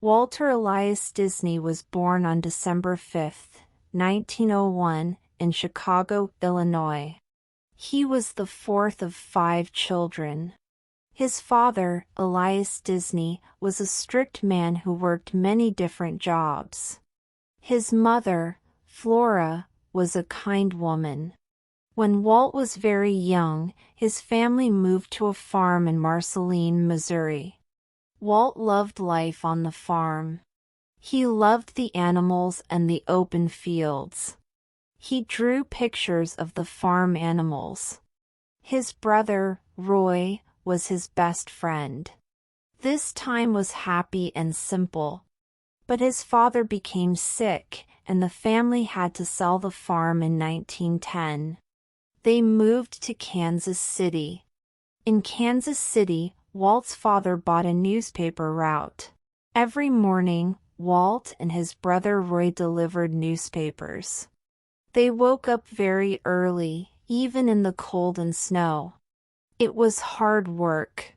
Walter Elias Disney was born on December 5, 1901, in Chicago, Illinois. He was the fourth of 5 children. His father, Elias Disney, was a strict man who worked many different jobs. His mother, Flora, was a kind woman. When Walt was very young, his family moved to a farm in Marceline, Missouri. Walt loved life on the farm. He loved the animals and the open fields. He drew pictures of the farm animals. His brother, Roy, was his best friend. This time was happy and simple. But his father became sick, and the family had to sell the farm in 1910. They moved to Kansas City. In Kansas City, Walt's father bought a newspaper route. Every morning, Walt and his brother Roy delivered newspapers. They woke up very early, even in the cold and snow. It was hard work.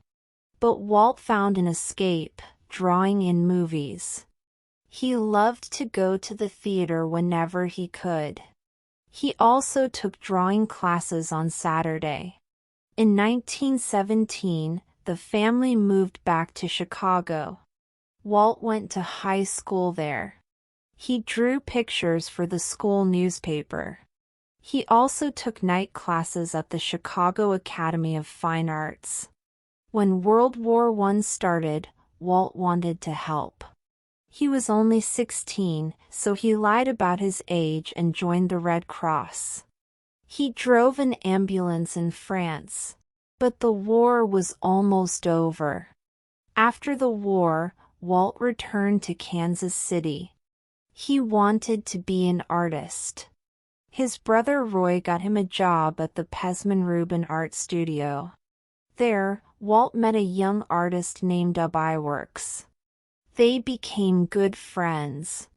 But Walt found an escape, drawing in movies. He loved to go to the theater whenever he could. He also took drawing classes on Saturday. In 1917, the family moved back to Chicago. Walt went to high school there. He drew pictures for the school newspaper. He also took night classes at the Chicago Academy of Fine Arts. When World War I started, Walt wanted to help. He was only 16, so he lied about his age and joined the Red Cross. He drove an ambulance in France. But the war was almost over. After the war, Walt returned to Kansas City. He wanted to be an artist. His brother Roy got him a job at the Pesman Rubin Art Studio. There, Walt met a young artist named Ub Iwerks. They became good friends.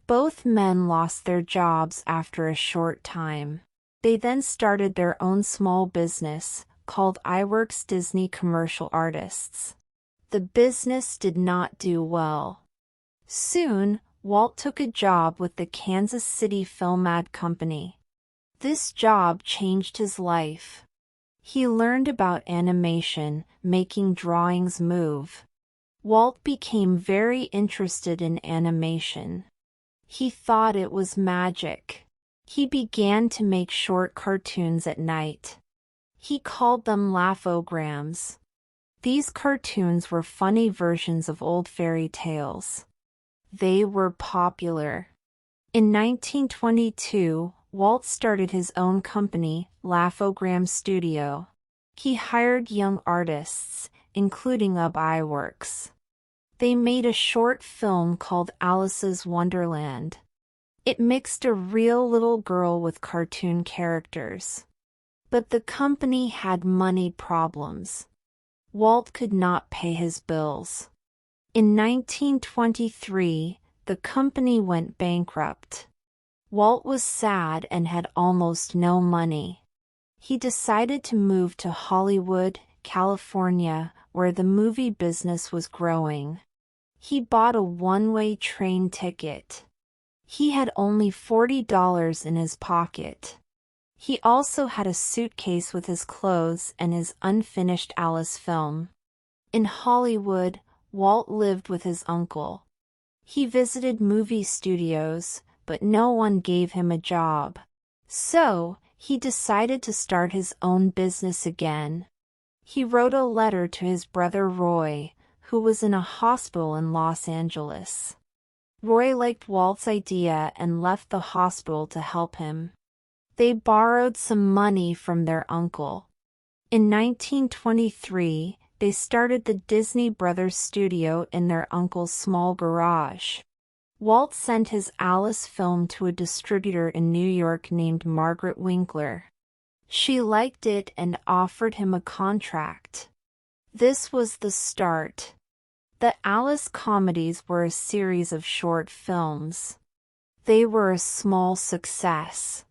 Both men lost their jobs after a short time. They then started their own small business, called Iwerks Disney Commercial Artists. The business did not do well. Soon, Walt took a job with the Kansas City Film Ad Company. This job changed his life. He learned about animation, making drawings move. Walt became very interested in animation. He thought it was magic. He began to make short cartoons at night. He called them laughograms. These cartoons were funny versions of old fairy tales. They were popular. In 1922, Walt started his own company, Laughogram Studio. He hired young artists, including Ub Iwerks. They made a short film called Alice's Wonderland. It mixed a real little girl with cartoon characters. But the company had money problems. Walt could not pay his bills. In 1923, the company went bankrupt. Walt was sad and had almost no money. He decided to move to Hollywood, California, where the movie business was growing. He bought a one-way train ticket. He had only $40 in his pocket. He also had a suitcase with his clothes and his unfinished Alice film. In Hollywood, Walt lived with his uncle. He visited movie studios, but no one gave him a job. So, he decided to start his own business again. He wrote a letter to his brother Roy, who was in a hospital in Los Angeles. Roy liked Walt's idea and left the hospital to help him. They borrowed some money from their uncle. In 1923, they started the Disney Brothers studio in their uncle's small garage. Walt sent his Alice film to a distributor in New York named Margaret Winkler. She liked it and offered him a contract. This was the start. The Alice comedies were a series of short films. They were a small success.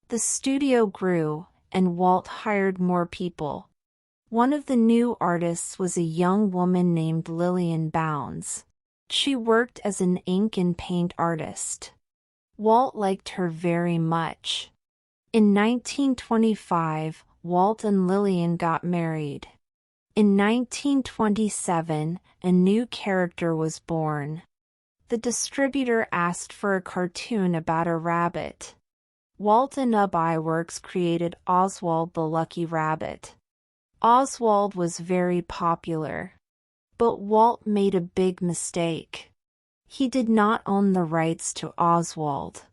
The studio grew, and Walt hired more people. One of the new artists was a young woman named Lillian Bounds. She worked as an ink and paint artist. Walt liked her very much. In 1925, Walt and Lillian got married. In 1927, a new character was born. The distributor asked for a cartoon about a rabbit. Walt and Ub Iwerks created Oswald the Lucky Rabbit. Oswald was very popular. But Walt made a big mistake. He did not own the rights to Oswald.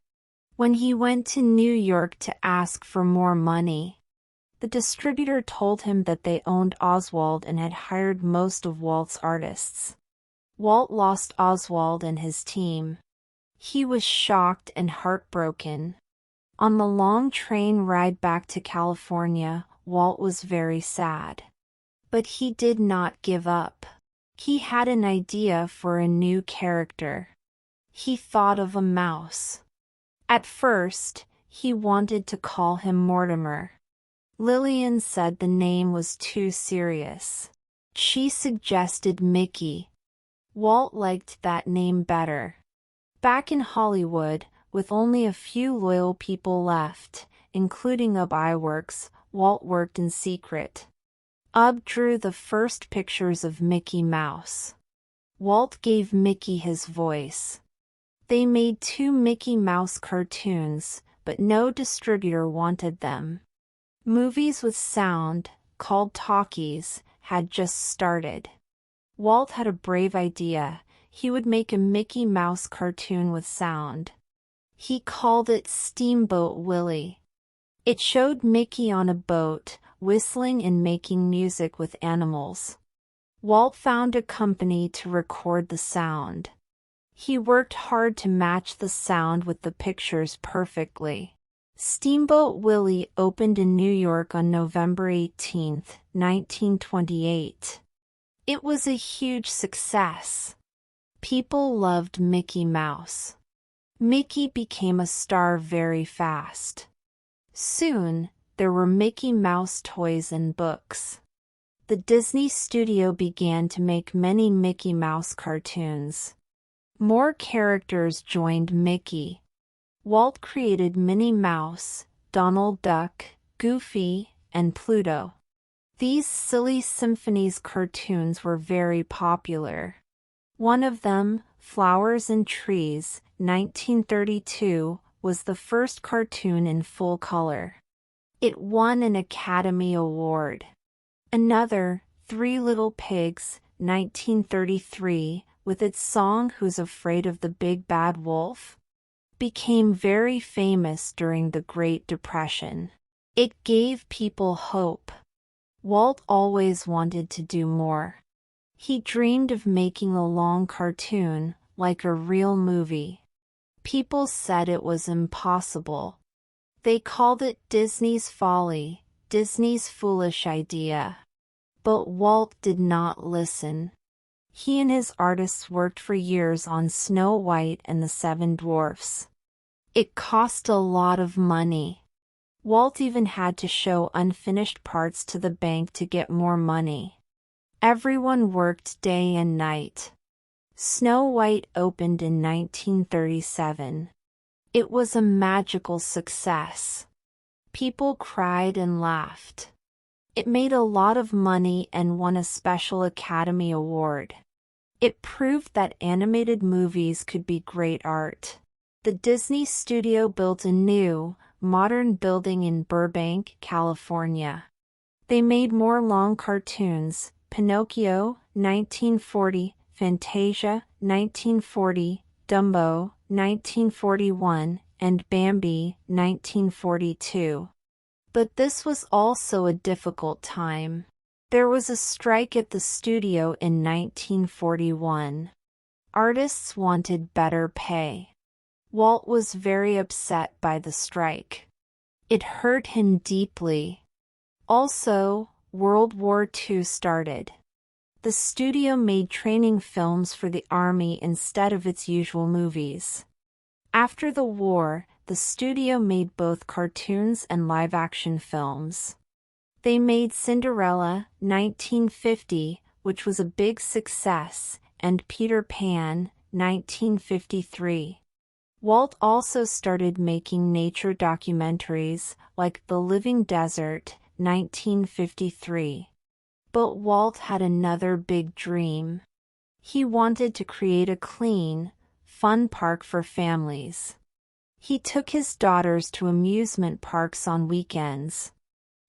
When he went to New York to ask for more money, the distributor told him that they owned Oswald and had hired most of Walt's artists. Walt lost Oswald and his team. He was shocked and heartbroken. On the long train ride back to California, Walt was very sad. But he did not give up. He had an idea for a new character. He thought of a mouse. At first, he wanted to call him Mortimer. Lillian said the name was too serious. She suggested Mickey. Walt liked that name better. Back in Hollywood, with only a few loyal people left, including Ub Iwerks, Walt worked in secret. Ub drew the first pictures of Mickey Mouse. Walt gave Mickey his voice. They made 2 Mickey Mouse cartoons, but no distributor wanted them. Movies with sound, called talkies, had just started. Walt had a brave idea. He would make a Mickey Mouse cartoon with sound. He called it Steamboat Willie. It showed Mickey on a boat, whistling and making music with animals. Walt found a company to record the sound. He worked hard to match the sound with the pictures perfectly. Steamboat Willie opened in New York on November 18, 1928. It was a huge success. People loved Mickey Mouse. Mickey became a star very fast. Soon, there were Mickey Mouse toys and books. The Disney studio began to make many Mickey Mouse cartoons. More characters joined Mickey. Walt created Minnie Mouse, Donald Duck, Goofy, and Pluto. These Silly Symphonies cartoons were very popular. One of them, Flowers and Trees, 1932, was the first cartoon in full color. It won an Academy Award. Another, Three Little Pigs, 1933, with its song Who's Afraid of the Big Bad Wolf, became very famous during the Great Depression. It gave people hope. Walt always wanted to do more. He dreamed of making a long cartoon, like a real movie. People said it was impossible. They called it Disney's folly, Disney's foolish idea. But Walt did not listen. He and his artists worked for years on Snow White and the 7 Dwarfs. It cost a lot of money. Walt even had to show unfinished parts to the bank to get more money. Everyone worked day and night. Snow White opened in 1937. It was a magical success. People cried and laughed. It made a lot of money and won a special Academy Award. It proved that animated movies could be great art. The Disney studio built a new, modern building in Burbank, California. They made more long cartoons, Pinocchio, 1940, Fantasia, 1940, Dumbo, 1941, and Bambi, 1942. But this was also a difficult time. There was a strike at the studio in 1941. Artists wanted better pay. Walt was very upset by the strike. It hurt him deeply. Also, World War II started. The studio made training films for the army instead of its usual movies. After the war, the studio made both cartoons and live-action films. They made Cinderella, 1950, which was a big success, and Peter Pan, 1953. Walt also started making nature documentaries like The Living Desert, 1953. But Walt had another big dream. He wanted to create a clean, fun park for families. He took his daughters to amusement parks on weekends.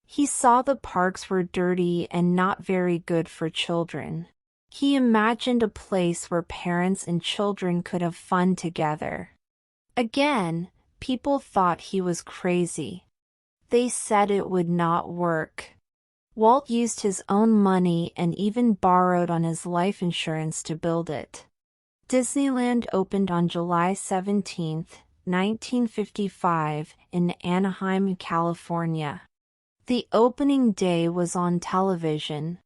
He saw the parks were dirty and not very good for children. He imagined a place where parents and children could have fun together. Again, people thought he was crazy. They said it would not work. Walt used his own money and even borrowed on his life insurance to build it. Disneyland opened on July 17, 1955, in Anaheim, California. The opening day was on television.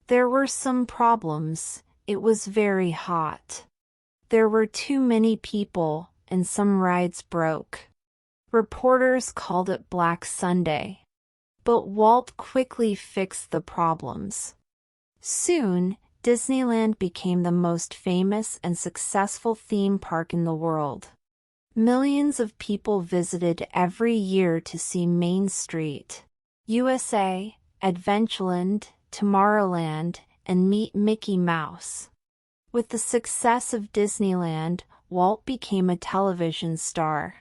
There were some problems. It was very hot. There were too many people, and some rides broke. Reporters called it Black Sunday. But Walt quickly fixed the problems. Soon, Disneyland became the most famous and successful theme park in the world. Millions of people visited every year to see Main Street, USA, Adventureland, Tomorrowland, and meet Mickey Mouse. With the success of Disneyland, Walt became a television star.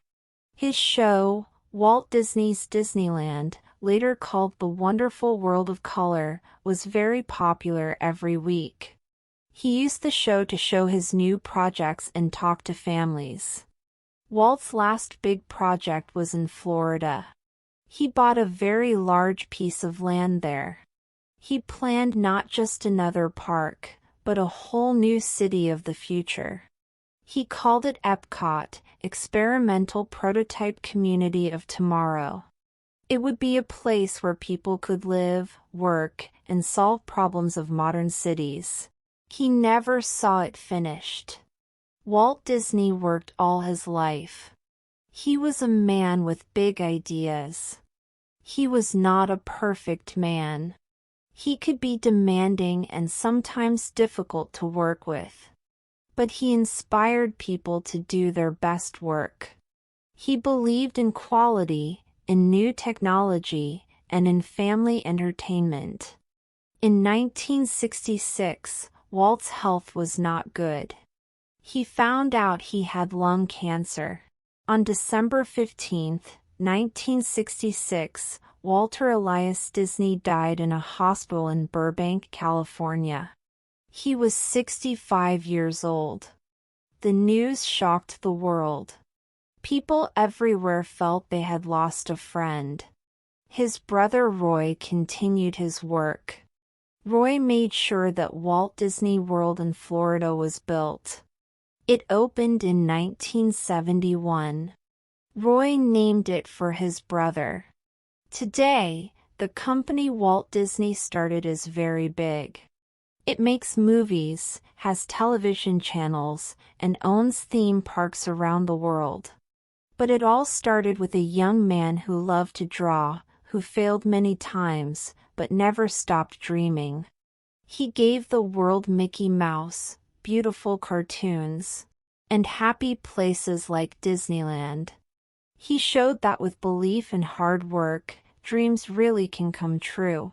His show, Walt Disney's Disneyland, later called The Wonderful World of Color, was very popular every week. He used the show to show his new projects and talk to families. Walt's last big project was in Florida. He bought a very large piece of land there. He planned not just another park, but a whole new city of the future. He called it Epcot, Experimental Prototype Community of Tomorrow. It would be a place where people could live, work, and solve problems of modern cities. He never saw it finished. Walt Disney worked all his life. He was a man with big ideas. He was not a perfect man. He could be demanding and sometimes difficult to work with. But he inspired people to do their best work. He believed in quality, in new technology, and in family entertainment. In 1966, Walt's health was not good. He found out he had lung cancer. On December 15, 1966, Walter Elias Disney died in a hospital in Burbank, California. He was 65 years old. The news shocked the world. People everywhere felt they had lost a friend. His brother Roy continued his work. Roy made sure that Walt Disney World in Florida was built. It opened in 1971. Roy named it for his brother. Today, the company Walt Disney started is very big. It makes movies, has television channels, and owns theme parks around the world. But it all started with a young man who loved to draw, who failed many times, but never stopped dreaming. He gave the world Mickey Mouse, beautiful cartoons, and happy places like Disneyland. He showed that with belief and hard work, dreams really can come true.